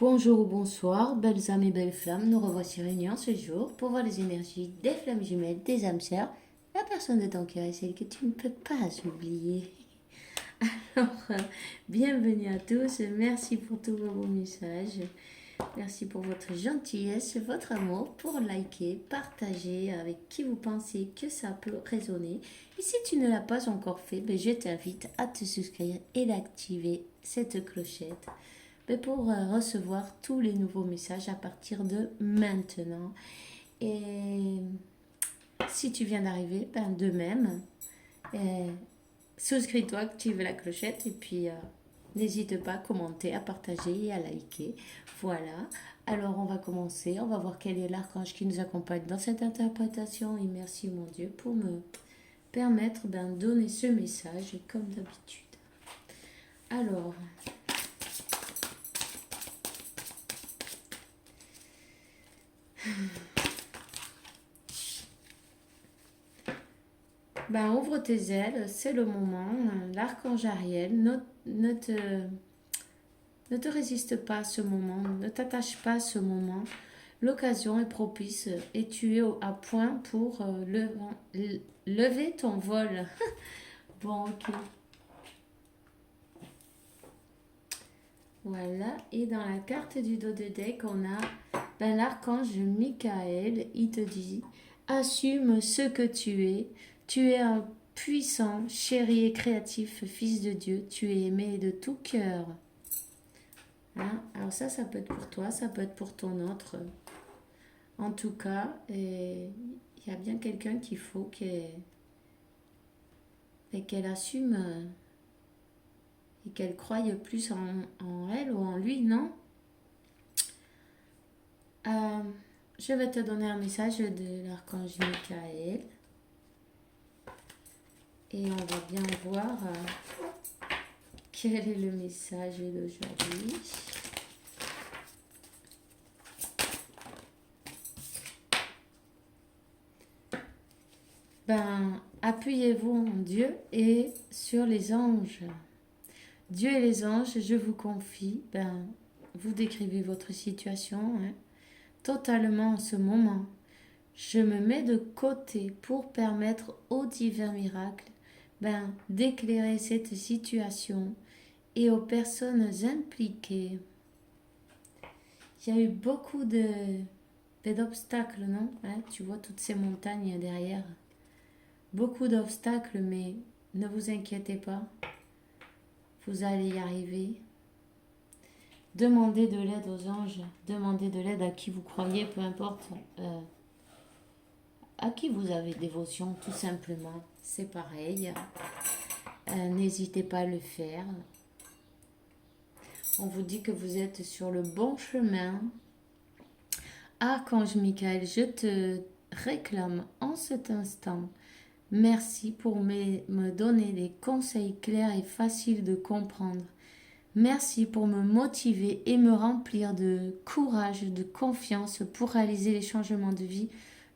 Bonjour ou bonsoir, belles âmes et belles flammes, nous revoici réunis en ce jour pour voir les énergies des flammes jumelles, des âmes sœurs, la personne de ton cœur est celle que tu ne peux pas oublier. Alors, bienvenue à tous, merci pour tous vos beaux messages, merci pour votre gentillesse, votre amour, pour liker, partager avec qui vous pensez que ça peut résonner. Et si tu ne l'as pas encore fait, je t'invite à te souscrire et d'activer cette clochette pour recevoir tous les nouveaux messages à partir de maintenant. Et si tu viens d'arriver, de même, souscris-toi, active la clochette et puis n'hésite pas à commenter, à partager et à liker. Voilà. Alors on va commencer, on va voir quel est l'archange qui nous accompagne dans cette interprétation. Et merci mon Dieu pour me permettre de donner ce message comme d'habitude. Alors, ouvre tes ailes, c'est le moment. L'archange Ariel, ne te résiste pas à ce moment, ne t'attache pas à ce moment. L'occasion est propice et tu es à point pour lever ton vol. Bon, ok. Voilà, et dans la carte du dos de deck, on a l'archange Michael. Il te dit: assume ce que tu es. Tu es un puissant, chéri et créatif fils de Dieu. Tu es aimé de tout cœur. Hein? Alors ça peut être pour toi, ça peut être pour ton autre. En tout cas, il y a bien quelqu'un qu'il faut qu'elle assume et qu'elle croie plus en elle ou en lui, non? Je vais te donner un message de l'archange Michael. Et on va bien voir quel est le message d'aujourd'hui. Appuyez-vous en Dieu et sur les anges. Dieu et les anges, je vous confie, vous décrivez votre situation totalement en ce moment. Je me mets de côté pour permettre aux divins miracles d'éclairer cette situation et aux personnes impliquées. Il y a eu beaucoup d'obstacles, non? Tu vois toutes ces montagnes derrière. Beaucoup d'obstacles, mais ne vous inquiétez pas. Vous allez y arriver. Demandez de l'aide aux anges. Demandez de l'aide à qui vous croyez, peu importe. À qui vous avez dévotion, tout simplement. C'est pareil. N'hésitez pas à le faire. On vous dit que vous êtes sur le bon chemin. Archange Michael, je te réclame en cet instant. Merci pour me donner des conseils clairs et faciles de comprendre. Merci pour me motiver et me remplir de courage, de confiance pour réaliser les changements de vie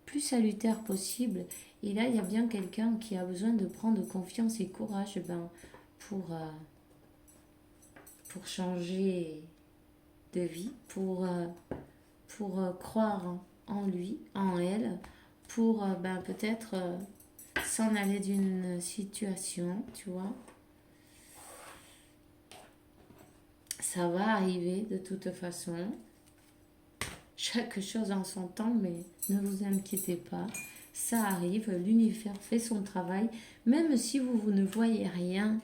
plus salutaires possibles. Et là, il y a bien quelqu'un qui a besoin de prendre confiance et courage pour changer de vie, pour croire en lui, en elle, pour peut-être s'en aller d'une situation, tu vois. Ça va arriver de toute façon. Chaque chose en son temps, mais ne vous inquiétez pas. Ça arrive, l'univers fait son travail. Même si vous ne voyez rien,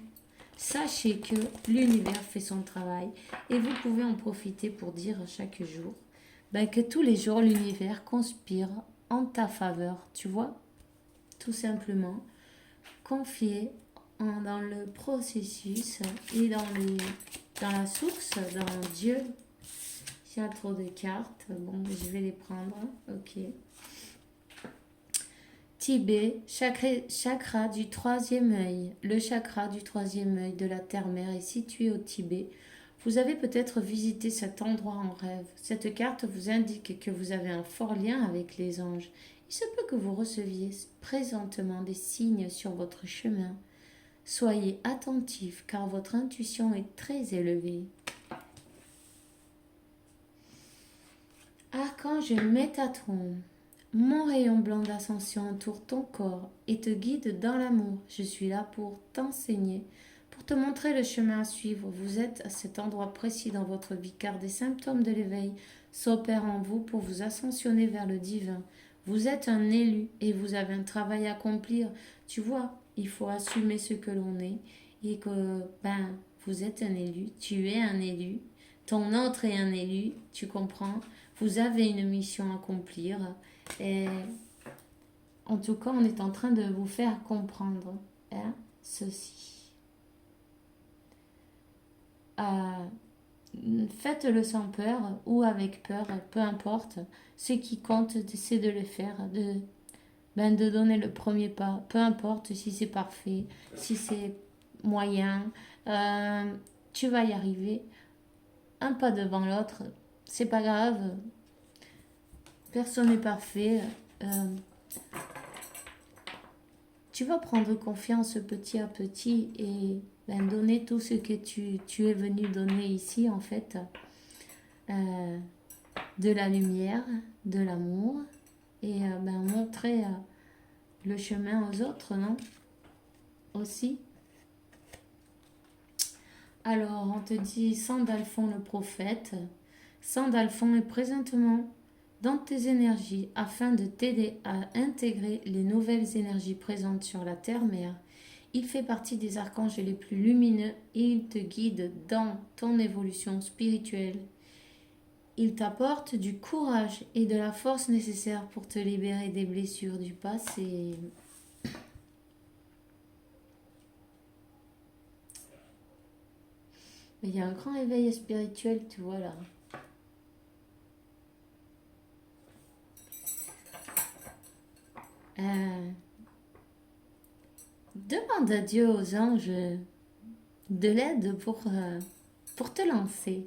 sachez que l'univers fait son travail. Et vous pouvez en profiter pour dire chaque jour que tous les jours, l'univers conspire en ta faveur. Tu vois? Tout simplement. Confiez dans le processus et dans la source, dans Dieu. Il y a trop de cartes. Bon, je vais les prendre. Ok. Tibet, chakra du troisième œil. Le chakra du troisième œil de la terre-mère est situé au Tibet. Vous avez peut-être visité cet endroit en rêve. Cette carte vous indique que vous avez un fort lien avec les anges. Il se peut que vous receviez présentement des signes sur votre chemin. Soyez attentif car votre intuition est très élevée. Archange Métatron, mon rayon blanc d'ascension entoure ton corps et te guide dans l'amour. Je suis là pour t'enseigner, pour te montrer le chemin à suivre. Vous êtes à cet endroit précis dans votre vie car des symptômes de l'éveil s'opèrent en vous pour vous ascensionner vers le divin. Vous êtes un élu et vous avez un travail à accomplir. Tu vois, il faut assumer ce que l'on est et que, vous êtes un élu, tu es un élu, ton autre est un élu, tu comprends? Vous avez une mission à accomplir et en tout cas, on est en train de vous faire comprendre ceci. Faites-le sans peur ou avec peur, peu importe. Ce qui compte, c'est de le faire, de donner le premier pas, peu importe si c'est parfait, si c'est moyen, euh, tu vas y arriver. Un pas devant l'autre, c'est pas grave, personne n'est parfait. Euh, Tu vas prendre confiance petit à petit et donner tout ce que tu es venu donner ici, en fait. Euh, de la lumière, de l'amour et montrer le chemin aux autres, non? Aussi. Alors, on te dit Sandalphon le prophète. Sandalphon est présentement dans tes énergies afin de t'aider à intégrer les nouvelles énergies présentes sur la terre-mère. Il fait partie des archanges les plus lumineux et il te guide dans ton évolution spirituelle. Il t'apporte du courage et de la force nécessaires pour te libérer des blessures du passé. Il y a un grand éveil spirituel, tu vois là. Euh, Demande à Dieu, aux anges, de l'aide pour te lancer.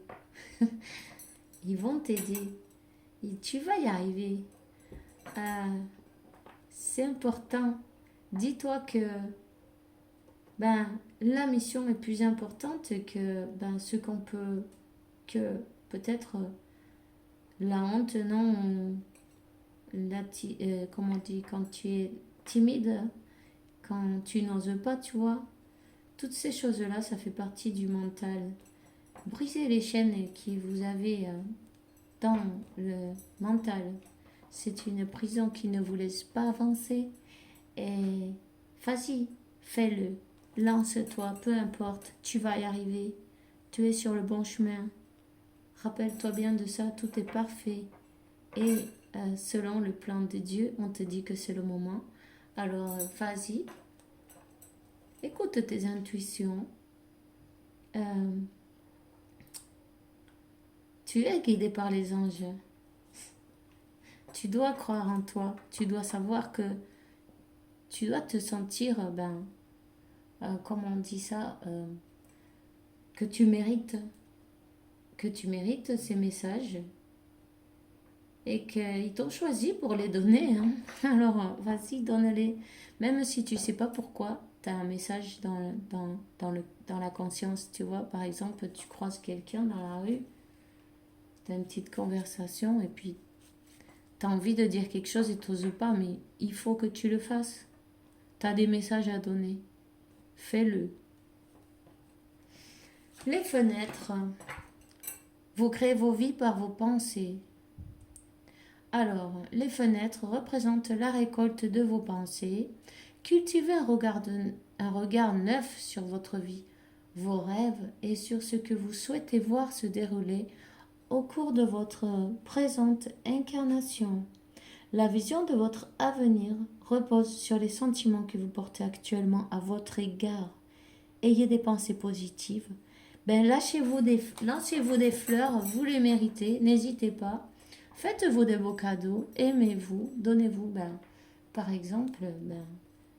Ils vont t'aider. Et tu vas y arriver. Euh, c'est important. Dis-toi que la mission est plus importante que ce qu'on peut, que peut-être la honte, non, comment on dit, quand tu es timide, quand tu n'oses pas, tu vois. Toutes ces choses-là, ça fait partie du mental. Brisez les chaînes qui vous avez dans le mental. C'est une prison qui ne vous laisse pas avancer. Et vas-y, fais-le. Lance-toi, peu importe, tu vas y arriver. Tu es sur le bon chemin. Rappelle-toi bien de ça, tout est parfait. Et selon le plan de Dieu, on te dit que c'est le moment. Alors vas-y, écoute tes intuitions. Euh, Tu es guidé par les anges. Tu dois croire en toi. Tu dois savoir que tu dois te sentir, comment on dit ça, que tu mérites, ces messages et qu'ils t'ont choisi pour les donner, hein. Alors, vas-y, donne-les. Même si tu sais pas pourquoi, tu as un message dans la conscience, tu vois. Par exemple, tu croises quelqu'un dans la rue, tu as une petite conversation et puis tu as envie de dire quelque chose et tu n'oses pas, mais il faut que tu le fasses. Tu as des messages à donner. Fais-le. Les fenêtres. Vous créez vos vies par vos pensées. Alors, les fenêtres représentent la récolte de vos pensées. Cultivez un regard neuf sur votre vie, vos rêves et sur ce que vous souhaitez voir se dérouler au cours de votre présente incarnation. La vision de votre avenir repose sur les sentiments que vous portez actuellement à votre égard. Ayez des pensées positives. Lancez-vous des fleurs, vous les méritez, n'hésitez pas. Faites-vous de beaux cadeaux, aimez-vous, donnez-vous, par exemple,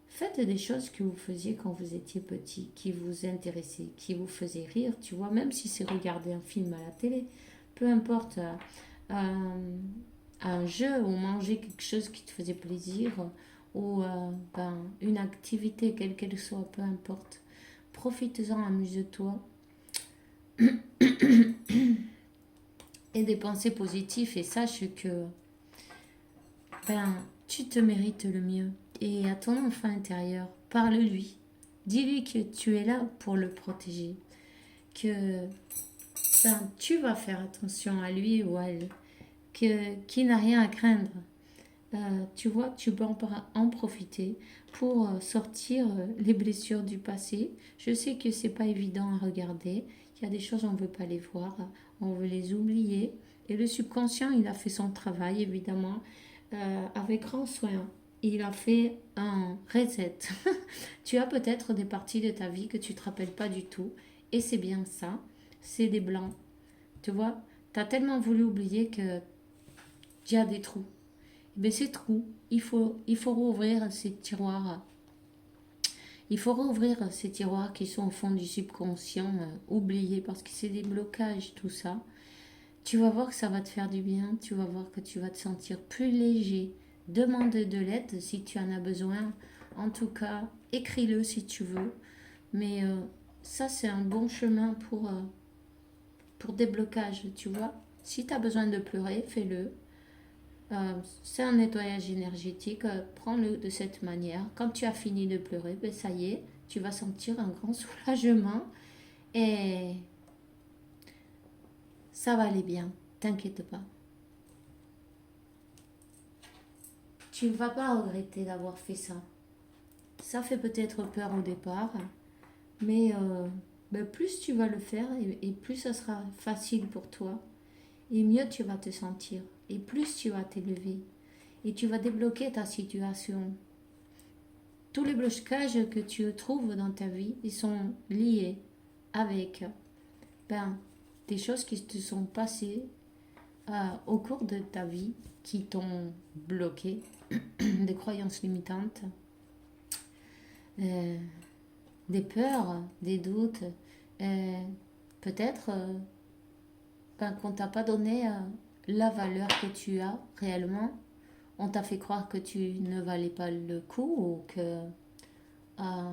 faites des choses que vous faisiez quand vous étiez petit, qui vous intéressaient, qui vous faisaient rire, tu vois, même si c'est regarder un film à la télé, peu importe, un jeu ou manger quelque chose qui te faisait plaisir, ou une activité, quelle qu'elle soit, peu importe. Profite-en, amuse-toi. et des pensées positives et sache que ben, tu te mérites le mieux. Et à ton enfant intérieur, parle-lui. Dis-lui que tu es là pour le protéger, que ben, tu vas faire attention à lui ou à elle, qu'il n'a rien à craindre. Tu vois, tu peux en profiter pour sortir les blessures du passé. Je sais que c'est pas évident à regarder. Il y a des choses, on ne veut pas les voir, on veut les oublier. Et le subconscient, il a fait son travail, évidemment, avec grand soin. Il a fait un reset. Tu as peut-être des parties de ta vie que tu ne te rappelles pas du tout. Et c'est bien ça. C'est des blancs. Tu vois, tu as tellement voulu oublier que tu as des trous. Mais ces trous, il faut rouvrir ces tiroirs. Il faut rouvrir ces tiroirs qui sont au fond du subconscient, oubliés, parce que c'est des blocages, tout ça. Tu vas voir que ça va te faire du bien, tu vas voir que tu vas te sentir plus léger. Demande de l'aide si tu en as besoin. En tout cas, écris-le si tu veux. Mais ça, c'est un bon chemin pour déblocage, tu vois. Si tu as besoin de pleurer, fais-le. C'est un nettoyage énergétique. Prends-le de cette manière. Quand tu as fini de pleurer, ben ça y est, tu vas sentir un grand soulagement et ça va aller bien. T'inquiète pas. Tu ne vas pas regretter d'avoir fait ça. Ça fait peut-être peur au départ, mais ben plus tu vas le faire et plus ça sera facile pour toi et mieux tu vas te sentir et plus tu vas t'élever et tu vas débloquer ta situation. Tous les blocages que tu trouves dans ta vie, ils sont liés avec ben, des choses qui te sont passées au cours de ta vie qui t'ont bloqué, des croyances limitantes, euh, des peurs, des doutes, euh, peut-être ben, qu'on t'a pas donné la valeur que tu as réellement. On t'a fait croire que tu ne valais pas le coup ou que euh,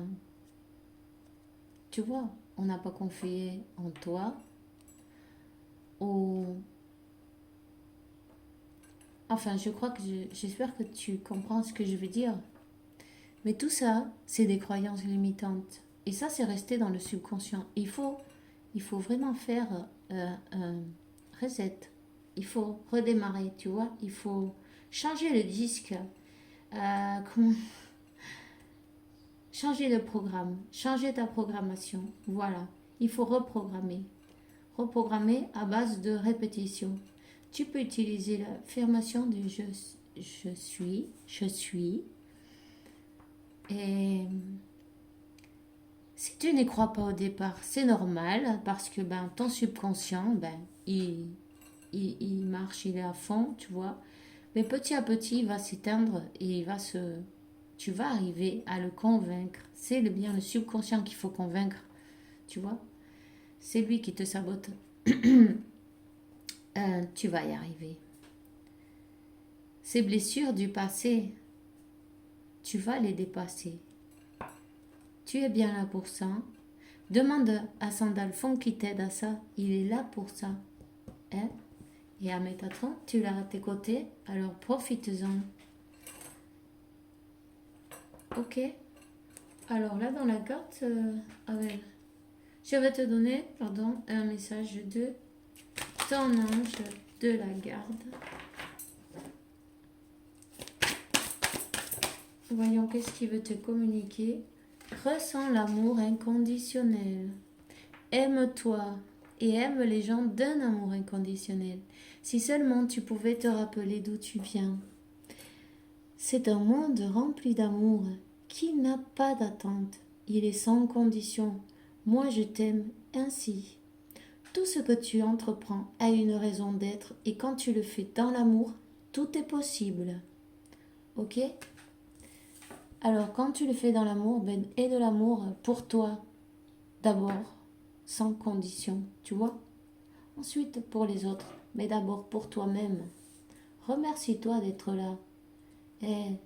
tu vois, on n'a pas confié en toi ou enfin, je crois que j'espère que tu comprends ce que je veux dire. Mais tout ça, c'est des croyances limitantes. Et ça, c'est resté dans le subconscient. Il faut vraiment faire un reset. Il faut redémarrer, tu vois. Il faut changer le disque. Comment changer le programme. Changer ta programmation. Voilà. Il faut reprogrammer. Reprogrammer à base de répétition. Tu peux utiliser l'affirmation du je suis. Et si tu n'y crois pas au départ, c'est normal parce que ben, ton subconscient, ben, il marche, il est à fond, tu vois. Mais petit à petit, il va s'éteindre et tu vas arriver à le convaincre. C'est bien le subconscient qu'il faut convaincre, tu vois. C'est lui qui te sabote. Tu vas y arriver. Ces blessures du passé, tu vas les dépasser. Tu es bien là pour ça. Demande à Sandalphon qui t'aide à ça. Il est là pour ça. Hein? Et à Métatron, tu l'as à tes côtés. Alors profite-en. Ok. Alors là, dans la carte, je vais te donner un message de ton ange de la garde. Voyons qu'est-ce qu'il veut te communiquer. Ressens l'amour inconditionnel. Aime-toi et aime les gens d'un amour inconditionnel. Si seulement tu pouvais te rappeler d'où tu viens. C'est un monde rempli d'amour qui n'a pas d'attente. Il est sans condition. Moi, je t'aime ainsi. Tout ce que tu entreprends a une raison d'être et quand tu le fais dans l'amour, tout est possible. Ok? Alors, quand tu le fais dans l'amour, ben, aie de l'amour pour toi d'abord, sans condition, tu vois? Ensuite pour les autres, mais d'abord pour toi-même. Remercie-toi d'être là et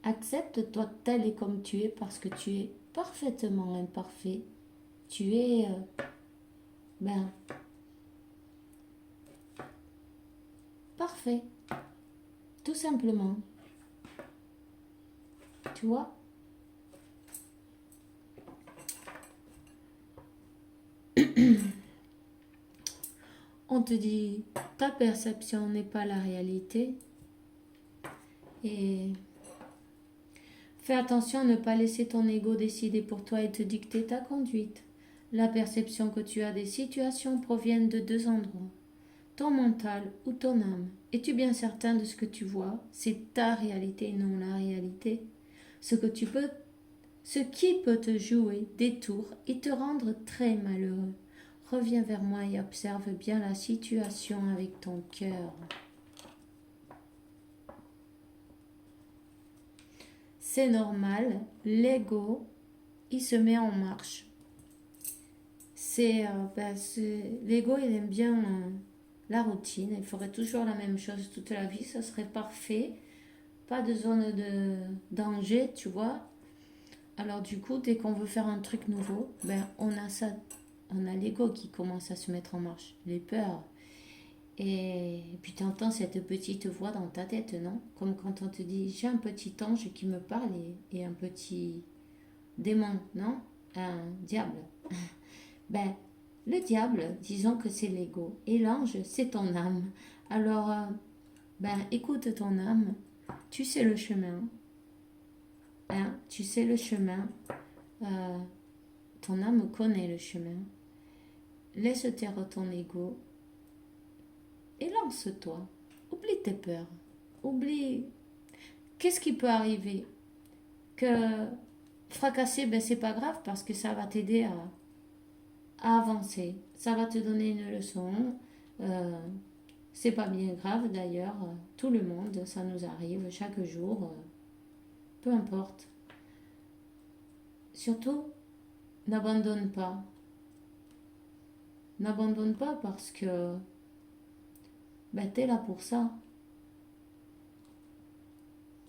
accepte-toi tel et comme tu es parce que tu es parfaitement imparfait. Tu es ben, parfait. Tout simplement. Tu vois? On te dit, ta perception n'est pas la réalité. Et fais attention à ne pas laisser ton ego décider pour toi et te dicter ta conduite. La perception que tu as des situations proviennent de deux endroits. Ton mental ou ton âme. Es-tu bien certain de ce que tu vois? C'est ta réalité, non la réalité. Ce qui peut te jouer des tours et te rendre très malheureux. Reviens vers moi et observe bien la situation avec ton cœur. C'est normal, l'ego, il se met en marche. L'ego, il aime bien la routine. Il ferait toujours la même chose toute la vie, ça serait parfait. Pas de zone de danger, tu vois. Alors du coup, dès qu'on veut faire un truc nouveau, on a ça, on a l'ego qui commence à se mettre en marche, les peurs. Et puis tu entends cette petite voix dans ta tête, non? Comme quand on te dit, j'ai un petit ange qui me parle et un petit démon, non? Un diable. Ben, le diable, disons que c'est l'ego. Et l'ange, c'est ton âme. Alors, écoute ton âme. Tu sais le chemin. Hein? Tu sais le chemin. Euh, Ton âme connaît le chemin. Laisse taire ton ego et lance-toi. Oublie tes peurs. Oublie. Qu'est-ce qui peut arriver? Que fracasser, c'est pas grave parce que ça va t'aider à avancer. Ça va te donner une leçon. Euh, c'est pas bien grave d'ailleurs. Tout le monde, ça nous arrive chaque jour. Peu importe. Surtout, n'abandonne pas. N'abandonne pas parce que t'es là pour ça.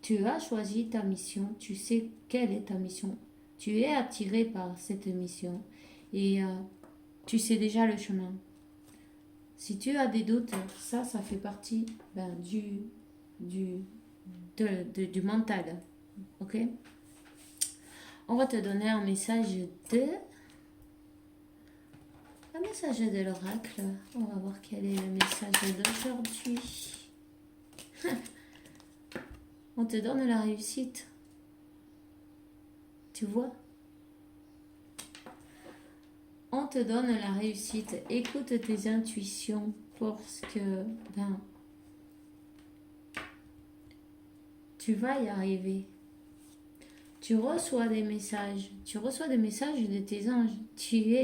Tu as choisi ta mission, tu sais quelle est ta mission. Tu es attiré par cette mission et tu sais déjà le chemin. Si tu as des doutes, ça fait partie du, du mental. Ok? On va te donner un message de l'oracle. On va voir quel est le message d'aujourd'hui. On te donne la réussite. Tu vois? On te donne la réussite. Écoute tes intuitions parce que tu vas y arriver. Tu reçois des messages. Tu reçois des messages de tes anges. Tu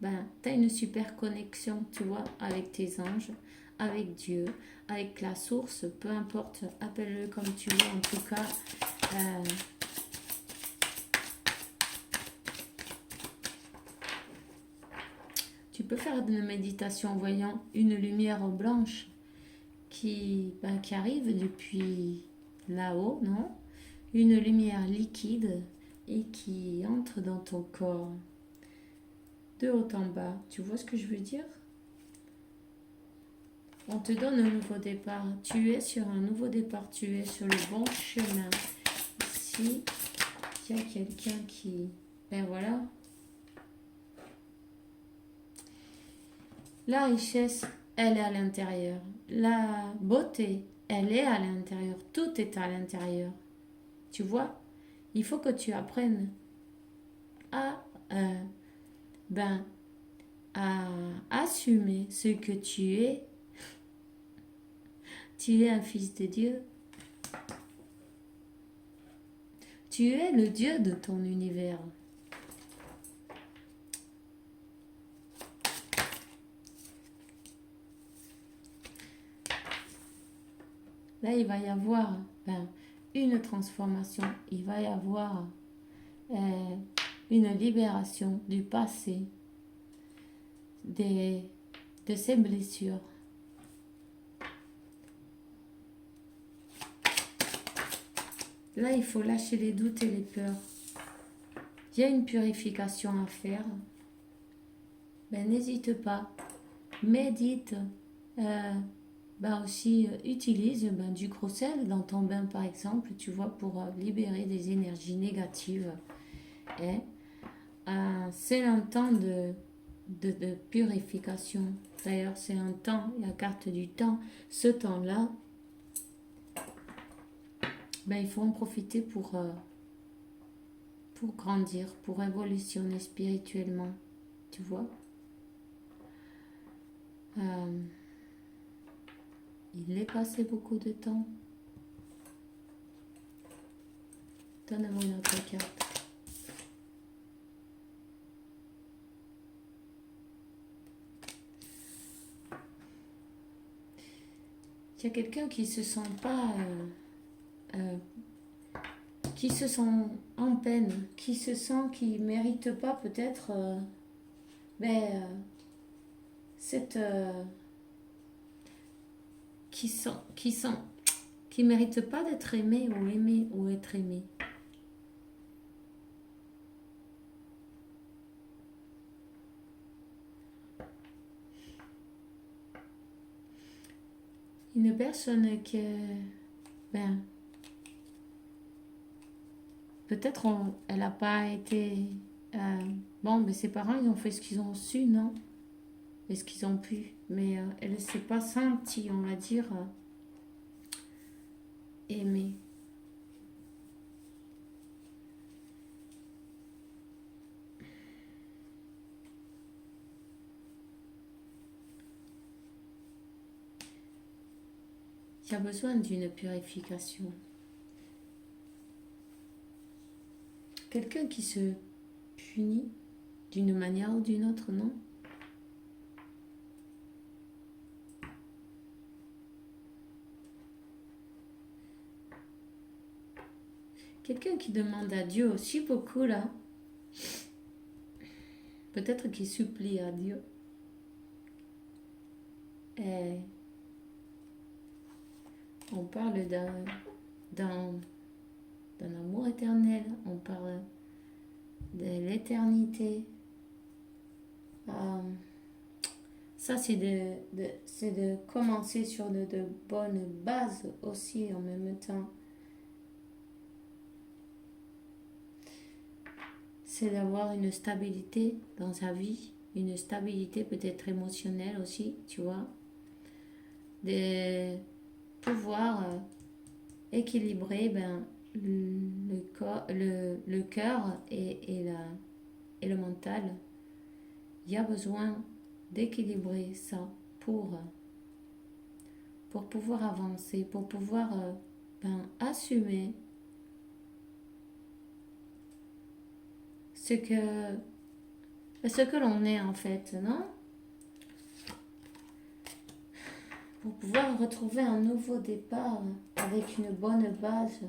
as une super connexion, tu vois, avec tes anges, avec Dieu, avec la source, peu importe, appelle-le comme tu veux, en tout cas. Tu peux faire une méditation en voyant une lumière blanche qui arrive depuis là-haut, non? Une lumière liquide et qui entre dans ton corps. De haut en bas, tu vois ce que je veux dire? On te donne un nouveau départ. Tu es sur un nouveau départ. Tu es sur le bon chemin. Ici, il y a quelqu'un qui... voilà. La richesse, elle est à l'intérieur. La beauté, elle est à l'intérieur. Tout est à l'intérieur. Tu vois? Il faut que tu apprennes à... à assumer ce que tu es. Tu es un fils de Dieu. Tu es le Dieu de ton univers. Là, il va y avoir une transformation. Il va y avoir une libération du passé, de ces blessures. Là, il faut lâcher les doutes et les peurs. Il y a une purification à faire. N'hésite pas. Médite. bah aussi utilise du gros sel dans ton bain par exemple, tu vois, pour libérer des énergies négatives. Et c'est un temps de purification. D'ailleurs, c'est un temps, la carte du temps. Ce temps-là, ben, il faut en profiter pour grandir, pour évolutionner spirituellement, tu vois. Euh, il est passé beaucoup de temps. Donne-moi une autre carte. Il y a quelqu'un qui se sent pas, euh, qui se sent en peine, qui se sent qui mérite pas peut-être, ben, cette, qui sent, qui mérite pas d'être aimé ou être aimé. Une personne que, ben, peut-être elle n'a pas été, bon, mais ses parents ils ont fait ce qu'ils ont su, non? Et ce qu'ils ont pu, mais elle ne s'est pas sentie, on va dire, aimée. Il y a besoin d'une purification. Quelqu'un qui se punit d'une manière ou d'une autre, non? Quelqu'un qui demande à Dieu aussi beaucoup, là. Peut-être qui supplie à Dieu. Et on parle d'un amour éternel. On parle de l'éternité. Euh, Ça, c'est de commencer sur de bonnes bases aussi en même temps. C'est d'avoir une stabilité dans sa vie, une stabilité peut-être émotionnelle aussi, tu vois. De pouvoir équilibrer le cœur et le mental. Il y a besoin d'équilibrer ça pour pouvoir avancer, pour pouvoir assumer ce que, ce que l'on est en fait, non? Pour pouvoir retrouver un nouveau départ avec une bonne base.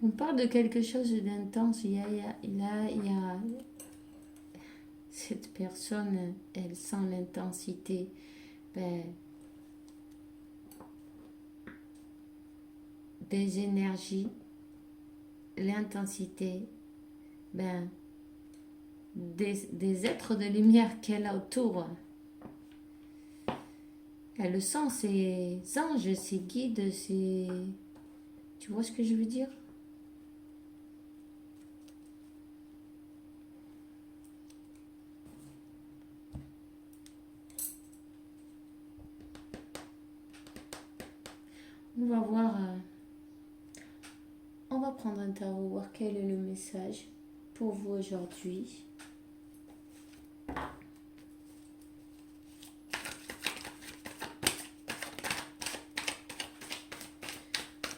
On parle de quelque chose d'intense. Il y a cette personne, elle sent l'intensité. Ben, des énergies, l'intensité, ben, des êtres de lumière qu'elle a autour. Elle le sent, ses anges, ses guides, ses... Tu vois ce que je veux dire? On va voir, on va prendre un tarot, voir quel est le message pour vous aujourd'hui.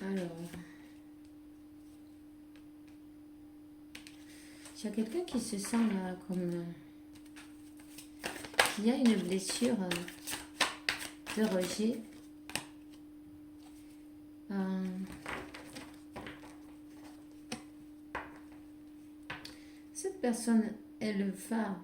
Alors, il y a quelqu'un qui se sent là comme... il y a une blessure de rejet. Cette personne, elle va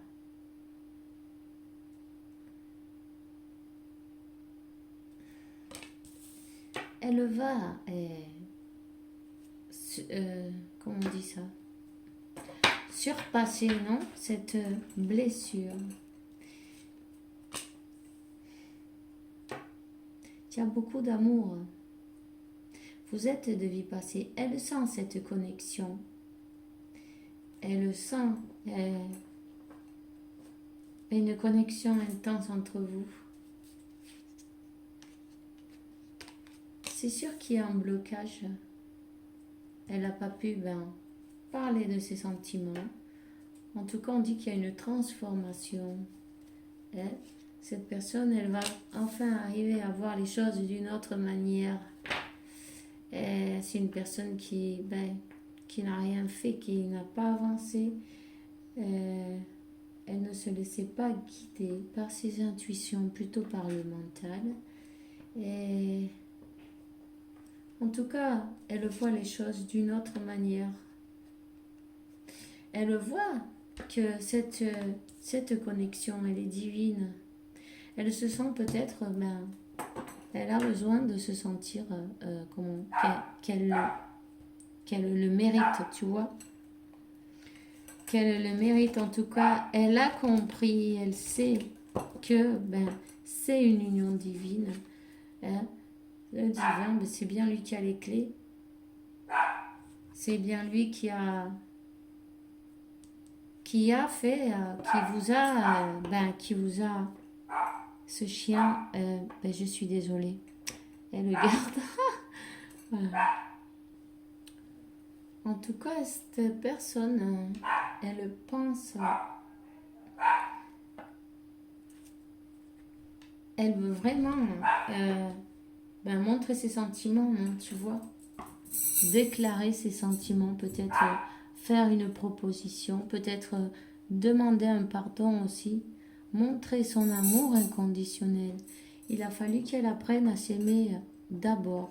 comment on dit ça, surpasser, non, cette blessure. Tu as beaucoup d'amour. Vous êtes de vie passée. Elle sent cette connexion. Elle sent une connexion intense entre vous. C'est sûr qu'il y a un blocage. Elle n'a pas pu parler de ses sentiments. En tout cas, on dit qu'il y a une transformation. Cette personne, elle va enfin arriver à voir les choses d'une autre manière. C'est une personne qui n'a rien fait, qui n'a pas avancé. Elle ne se laissait pas guider par ses intuitions, plutôt par le mental. Et en tout cas, elle voit les choses d'une autre manière. Elle voit que cette connexion, elle est divine. Elle se sent peut-être, elle a besoin de se sentir qu'elle le mérite, tu vois. Qu'elle le mérite, en tout cas, elle a compris, elle sait que c'est une union divine. Le divin, c'est bien lui qui a les clés. C'est bien lui qui a fait, qui vous a, ce chien, je suis désolée, elle le garde. Voilà. En tout cas, cette personne, elle pense, elle veut vraiment montrer ses sentiments, hein, tu vois, déclarer ses sentiments, peut-être faire une proposition, peut-être demander un pardon aussi, montrer son amour inconditionnel. Il a fallu qu'elle apprenne à s'aimer d'abord.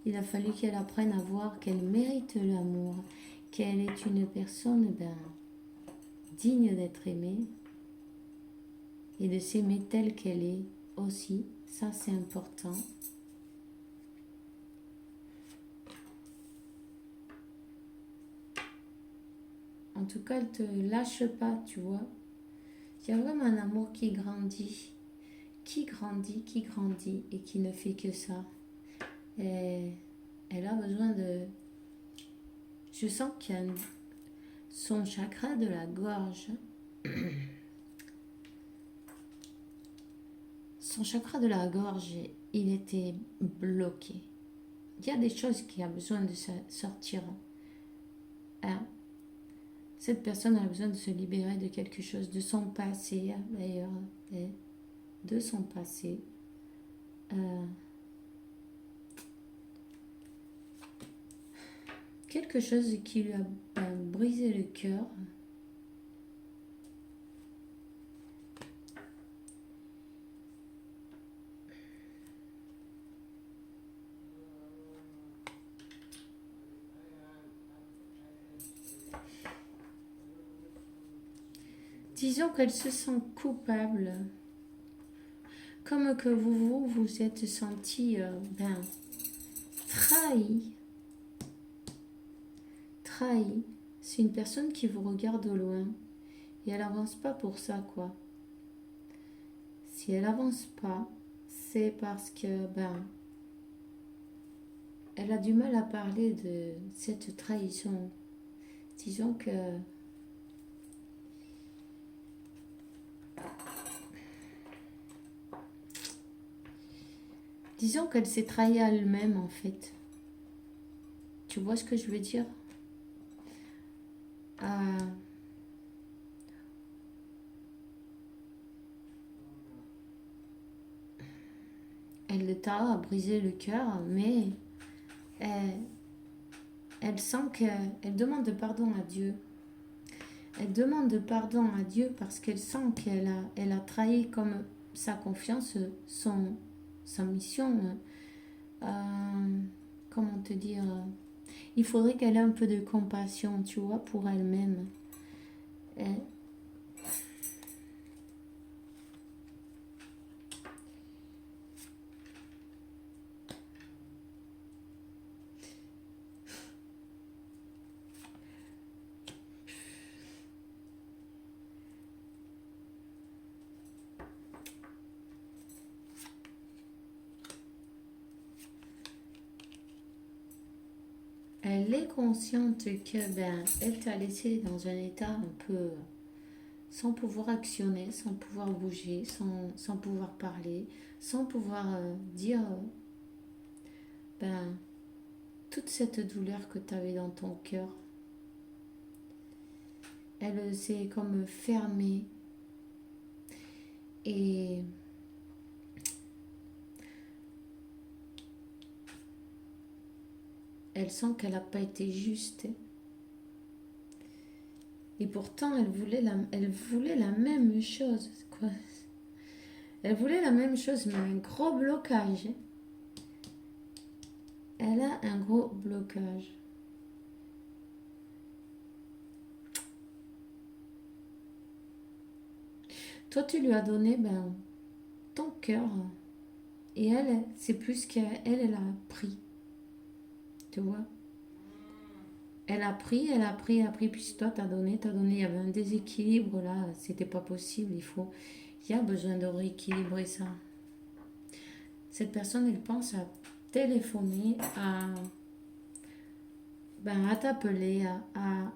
Il a fallu qu'elle apprenne à voir qu'elle mérite l'amour, qu'elle est une personne digne d'être aimée et de s'aimer telle qu'elle est aussi. Ça, c'est important. En tout cas, elle ne te lâche pas, tu vois. Il y a vraiment un amour qui grandit et qui ne fait que ça. Et elle a besoin de... Je sens qu'il y a son chakra de la gorge. Son chakra de la gorge, il était bloqué. Il y a des choses qui ont besoin de sortir. Cette personne a besoin de se libérer de quelque chose, de son passé d'ailleurs, de son passé. Quelque chose qui lui a brisé le cœur. Disons qu'elle se sent coupable. Comme que vous êtes senti trahi. Trahi. C'est une personne qui vous regarde au loin. Et elle avance pas pour ça, quoi. Si elle avance pas, c'est parce que, elle a du mal à parler de cette trahison. Disons que... Disons qu'elle s'est trahie à elle-même, en fait. Tu vois ce que je veux dire? Elle t'a brisé le cœur, mais elle sent qu'elle demande pardon à Dieu. Elle demande pardon à Dieu parce qu'elle sent qu'elle a trahi comme sa confiance, sa mission. Comment te dire? Il faudrait qu'elle ait un peu de compassion, tu vois, pour elle-même. elle est consciente que elle t'a laissé dans un état un peu sans pouvoir actionner, sans pouvoir bouger, sans pouvoir parler, sans pouvoir dire ben, toute cette douleur que tu avais dans ton cœur. Elle s'est comme fermée et elle sent qu'elle n'a pas été juste. Et pourtant, elle voulait la même chose. Quoi. Elle voulait la même chose, mais un gros blocage. Elle a un gros blocage. Toi, tu lui as donné ton cœur. Et elle, c'est plus qu'elle, elle a pris. Tu vois? Elle a pris, elle a pris, elle a pris. Puis toi, t'as donné. Il y avait un déséquilibre là. C'était pas possible. Il y a besoin de rééquilibrer ça. Cette personne, elle pense à téléphoner, à t'appeler, à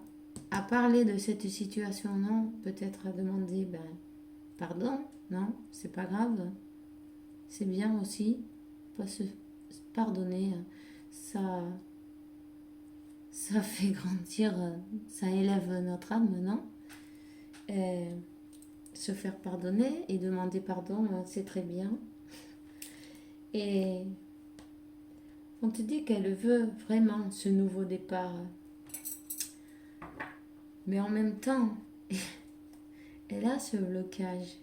parler de cette situation. Non, peut-être à demander, pardon. Non, c'est pas grave. C'est bien aussi. Pas se pardonner. Ça, ça fait grandir, ça élève notre âme, non? Se faire pardonner et demander pardon, c'est très bien. Et on te dit qu'elle veut vraiment ce nouveau départ. Mais en même temps, elle a ce blocage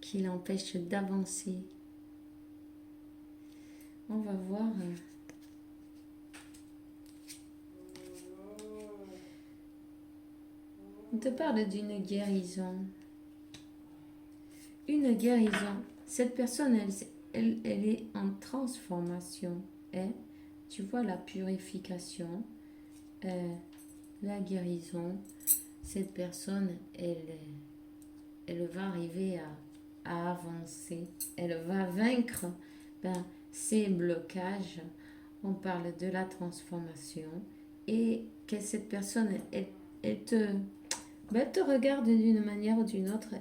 qui l'empêche d'avancer. On va voir. On te parle d'une guérison. Une guérison. Cette personne, elle est en transformation. Et tu vois la purification, la guérison. Cette personne, elle va arriver à avancer. Elle va vaincre ses blocages. On parle de la transformation. Et que cette personne, elle te regarde d'une manière ou d'une autre.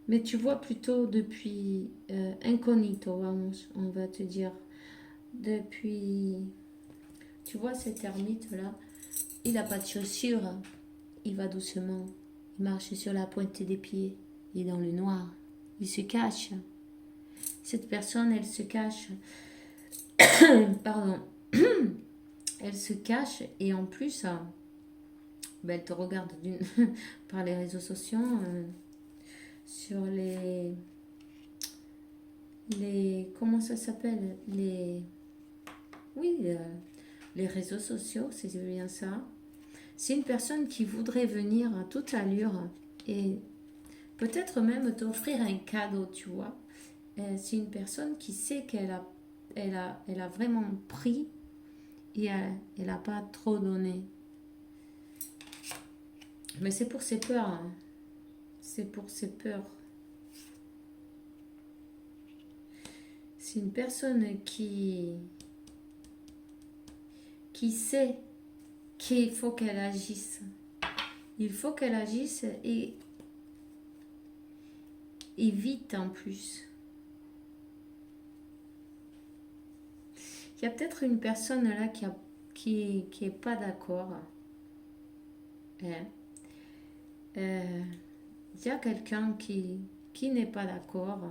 Mais tu vois plutôt depuis incognito, vamos, on va te dire. Depuis, tu vois cet ermite-là, il n'a pas de chaussures, il va doucement, il marche sur la pointe des pieds, il est dans le noir, il se cache. Cette personne, elle se cache, pardon, elle se cache et en plus, elle te regarde par les réseaux sociaux, sur comment ça s'appelle, oui, les réseaux sociaux, c'est bien ça. C'est une personne qui voudrait venir à toute allure et peut-être même t'offrir un cadeau, tu vois. C'est une personne qui sait elle a vraiment pris et elle n'a pas trop donné. Mais c'est pour ses peurs. Hein. C'est pour ses peurs. C'est une personne qui sait qu'il faut qu'elle agisse. Il faut qu'elle agisse et vite en plus. Il y a peut-être une personne là qui est pas d'accord. Il y a quelqu'un qui n'est pas d'accord.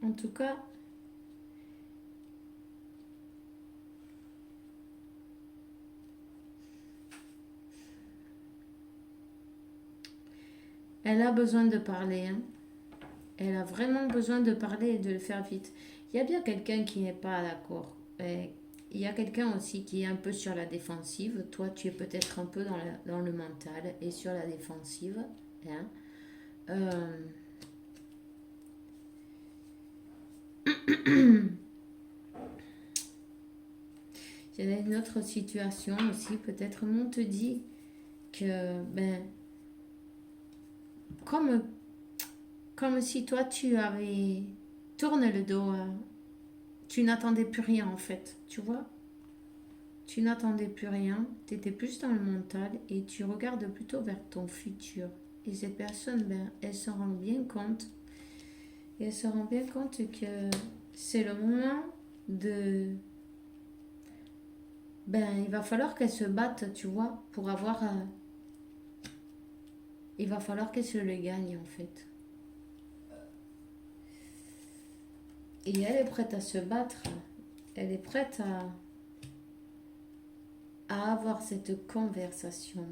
En tout cas, elle a besoin de parler. Hein. Elle a vraiment besoin de parler et de le faire vite. Il y a bien quelqu'un qui n'est pas d'accord. Il y a quelqu'un aussi qui est un peu sur la défensive. Toi, tu es peut-être un peu dans le mental et sur la défensive. Hein. Il y a une autre situation aussi, peut-être on te dit que, ben, comme, comme si toi tu avais tourné le dos, tu n'attendais plus rien en fait, tu vois? Tu n'attendais plus rien, tu étais plus dans le mental et tu regardes plutôt vers ton futur. Et cette personne, ben, elle se rend bien compte, et elle se rend bien compte que c'est le moment de... Ben, il va falloir qu'elle se batte, tu vois, pour avoir... il va falloir qu'elle se le gagne, en fait. Et elle est prête à se battre. Elle est prête à avoir cette conversation.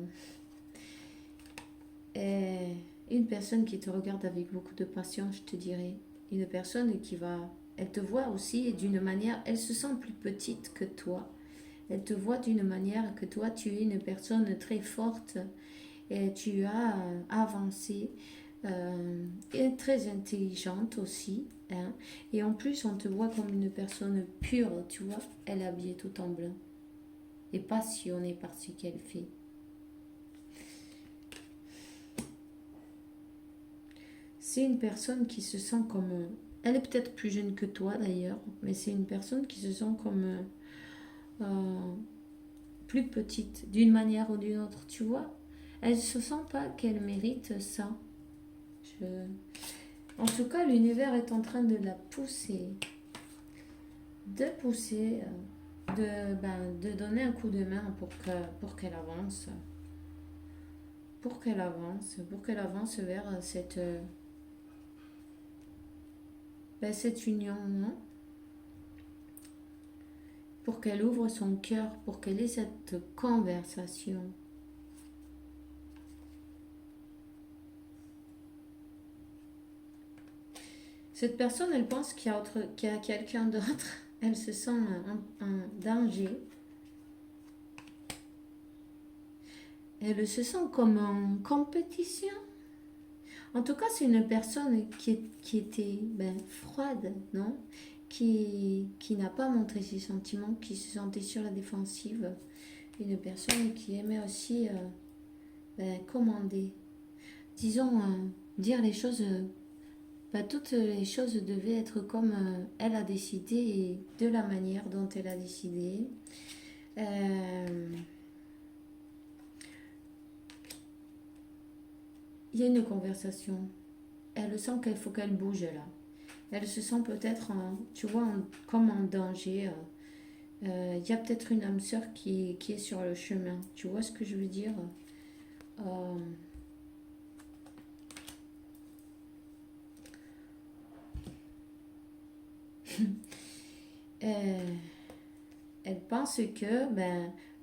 Et une personne qui te regarde avec beaucoup de passion, je te dirais. Une personne qui va... Elle te voit aussi d'une manière... Elle se sent plus petite que toi. Elle te voit d'une manière que toi, tu es une personne très forte et tu as avancé et très intelligente aussi. Hein. Et en plus, on te voit comme une personne pure, tu vois. Elle est habillée tout en blanc et passionnée par ce qu'elle fait. C'est une personne qui se sent comme... elle est peut-être plus jeune que toi d'ailleurs, mais c'est une personne qui se sent comme euh, plus petite d'une manière ou d'une autre, tu vois. Elle se sent pas qu'elle mérite ça. Je... En tout cas, l'univers est en train de la pousser, de pousser, de donner un coup de main pour qu'elle avance, pour qu'elle avance vers cette union, non? Pour qu'elle ouvre son cœur, pour qu'elle ait cette conversation. Cette personne, elle pense qu'il y a quelqu'un d'autre. Elle se sent en danger. Elle se sent comme en compétition. En tout cas, c'est une personne qui était froide, non? Qui n'a pas montré ses sentiments, qui se sentait sur la défensive. Une personne qui aimait aussi commander. Disons, dire les choses. Toutes les choses devaient être comme elle a décidé et de la manière dont elle a décidé. Il y a une conversation. Elle sent qu'il faut qu'elle bouge là. Elle se sent peut-être, tu vois, comme en danger. Il y a peut-être une âme sœur qui est sur le chemin. Tu vois ce que je veux dire? Euh, euh, Elle pense que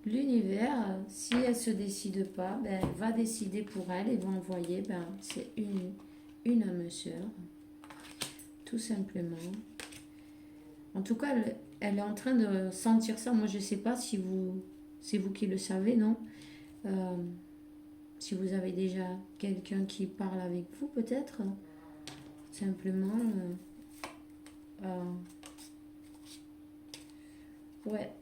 l'univers, si elle se décide pas, elle va décider pour elle et va envoyer c'est une âme sœur, tout simplement. En tout cas, elle est en train de sentir ça. Moi, je sais pas si c'est vous qui le savez, non? Euh, Si vous avez déjà quelqu'un qui parle avec vous, peut-être, simplement, euh, ouais.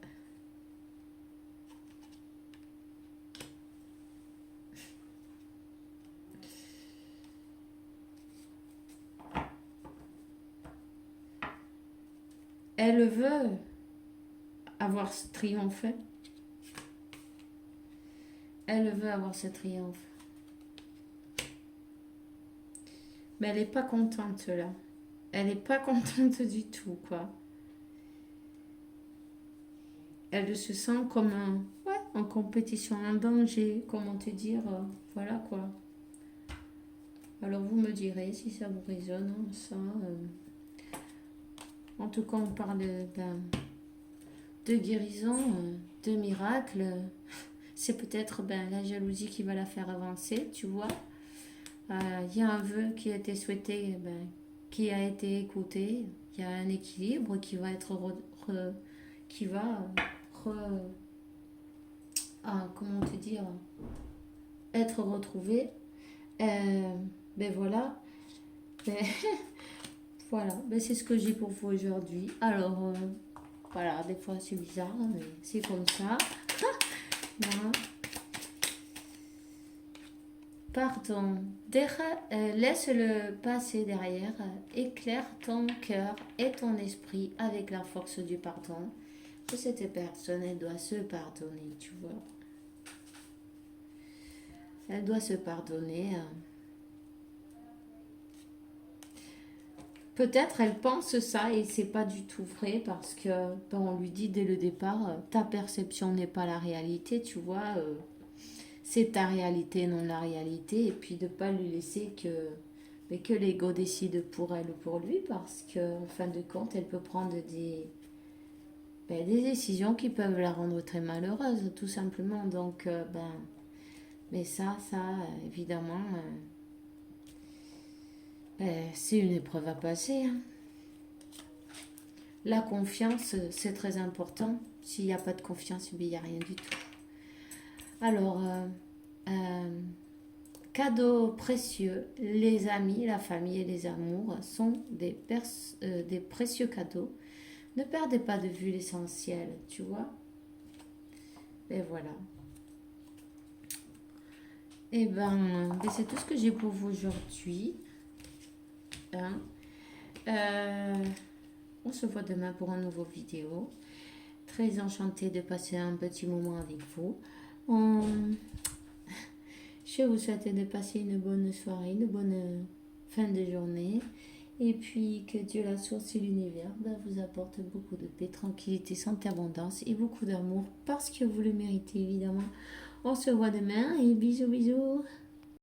Elle veut avoir ce triomphe. Elle veut avoir ce triomphe. Mais elle n'est pas contente là. Elle n'est pas contente du tout, quoi. Elle se sent comme en compétition, en danger, comment te dire, voilà quoi. Alors vous me direz si ça vous résonne, hein, ça. En tout cas, on parle de guérison, de miracle. C'est peut-être la jalousie qui va la faire avancer, tu vois. Il y a un vœu qui a été souhaité, qui a été écouté. Il y a un équilibre qui va être qui va comment te dire, être retrouvé. Voilà. Ben, voilà, c'est ce que j'ai pour vous aujourd'hui. Alors, Voilà, des fois c'est bizarre, mais c'est comme ça. Voilà. Pardon. Laisse-le passer derrière. Éclaire ton cœur et ton esprit avec la force du pardon. Que cette personne, elle doit se pardonner, tu vois. Elle doit se pardonner. Peut-être elle pense ça et c'est pas du tout vrai parce que ben, on lui dit dès le départ, ta perception n'est pas la réalité, tu vois. C'est ta réalité, non la réalité. Et puis de pas lui laisser mais que l'ego décide pour elle ou pour lui parce qu'en fin de compte, elle peut prendre des décisions qui peuvent la rendre très malheureuse, tout simplement. Donc, mais évidemment, c'est une épreuve à passer, hein. La confiance, c'est très important. S'il n'y a pas de confiance, il n'y a rien du tout. Alors, euh, cadeaux précieux, les amis, la famille et les amours sont des précieux cadeaux. Ne perdez pas de vue l'essentiel, tu vois. Et voilà. C'est tout ce que j'ai pour vous aujourd'hui, hein. Euh, on se voit demain pour une nouvelle vidéo. Très enchantée de passer un petit moment avec vous. Je vous souhaite de passer une bonne soirée, une bonne fin de journée. Et puis que Dieu, la source et l'univers vous apporte beaucoup de paix, tranquillité, santé, abondance et beaucoup d'amour parce que vous le méritez évidemment. On se voit demain et bisous bisous.